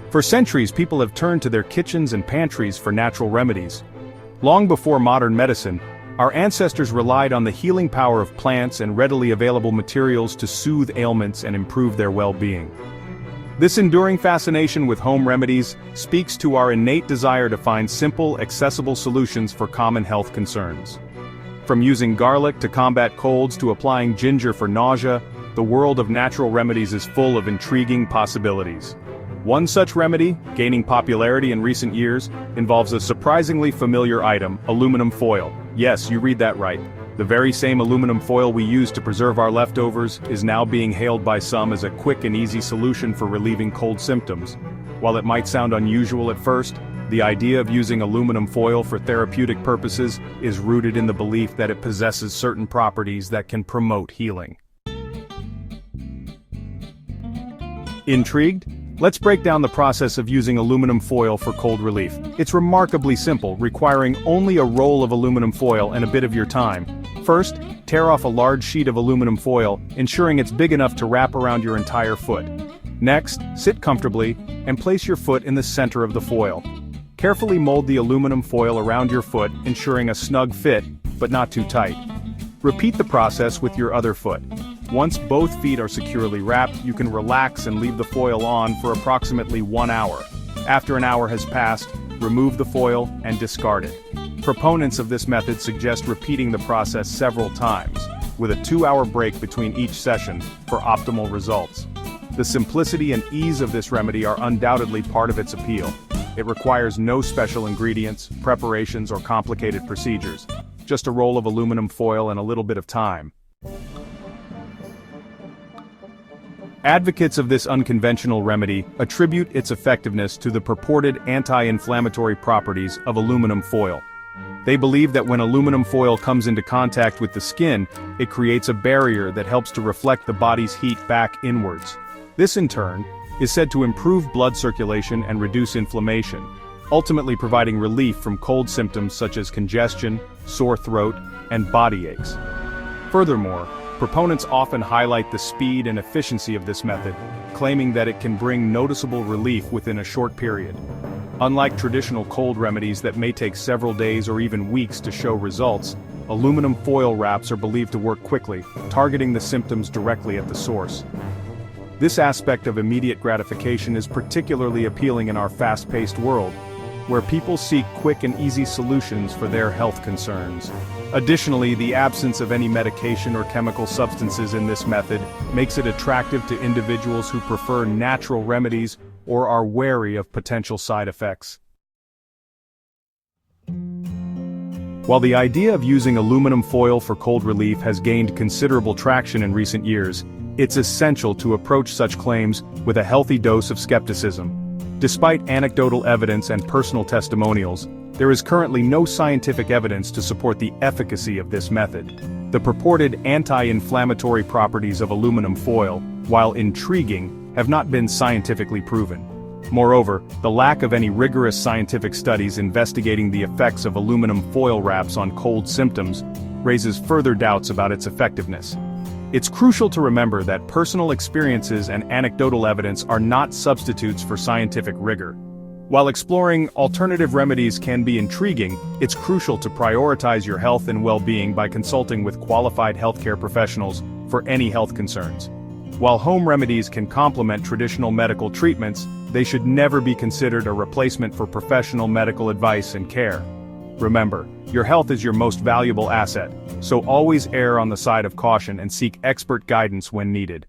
For centuries, people have turned to their kitchens and pantries for natural remedies. Long before modern medicine, our ancestors relied on the healing power of plants and readily available materials to soothe ailments and improve their well-being. This enduring fascination with home remedies speaks to our innate desire to find simple, accessible solutions for common health concerns. From using garlic to combat colds to applying ginger for nausea, the world of natural remedies is full of intriguing possibilities. One such remedy, gaining popularity in recent years, involves a surprisingly familiar item, aluminum foil. Yes, you read that right. The very same aluminum foil we use to preserve our leftovers is now being hailed by some as a quick and easy solution for relieving cold symptoms. While it might sound unusual at first, the idea of using aluminum foil for therapeutic purposes is rooted in the belief that it possesses certain properties that can promote healing. Intrigued? Let's break down the process of using aluminum foil for cold relief. It's remarkably simple, requiring only a roll of aluminum foil and a bit of your time. First, tear off a large sheet of aluminum foil, ensuring it's big enough to wrap around your entire foot. Next, sit comfortably, and place your foot in the center of the foil. Carefully mold the aluminum foil around your foot, ensuring a snug fit, but not too tight. Repeat the process with your other foot. Once both feet are securely wrapped, you can relax and leave the foil on for approximately 1 hour. After an hour has passed, remove the foil and discard it. Proponents of this method suggest repeating the process several times, with a 2-hour break between each session, for optimal results. The simplicity and ease of this remedy are undoubtedly part of its appeal. It requires no special ingredients, preparations, or complicated procedures. Just a roll of aluminum foil and a little bit of time. Advocates of this unconventional remedy attribute its effectiveness to the purported anti-inflammatory properties of aluminum foil. They believe that when aluminum foil comes into contact with the skin, it creates a barrier that helps to reflect the body's heat back inwards. This in turn is said to improve blood circulation and reduce inflammation, ultimately providing relief from cold symptoms such as congestion, sore throat, and body aches. Furthermore, proponents often highlight the speed and efficiency of this method, claiming that it can bring noticeable relief within a short period. Unlike traditional cold remedies that may take several days or even weeks to show results, aluminum foil wraps are believed to work quickly, targeting the symptoms directly at the source. This aspect of immediate gratification is particularly appealing in our fast-paced world, where people seek quick and easy solutions for their health concerns. Additionally, the absence of any medication or chemical substances in this method makes it attractive to individuals who prefer natural remedies or are wary of potential side effects. While the idea of using aluminum foil for cold relief has gained considerable traction in recent years, it's essential to approach such claims with a healthy dose of skepticism. Despite anecdotal evidence and personal testimonials, there is currently no scientific evidence to support the efficacy of this method. The purported anti-inflammatory properties of aluminum foil, while intriguing, have not been scientifically proven. Moreover, the lack of any rigorous scientific studies investigating the effects of aluminum foil wraps on cold symptoms raises further doubts about its effectiveness. It's crucial to remember that personal experiences and anecdotal evidence are not substitutes for scientific rigor. While exploring alternative remedies can be intriguing, it's crucial to prioritize your health and well-being by consulting with qualified healthcare professionals for any health concerns. While home remedies can complement traditional medical treatments, they should never be considered a replacement for professional medical advice and care. Remember, your health is your most valuable asset, so always err on the side of caution and seek expert guidance when needed.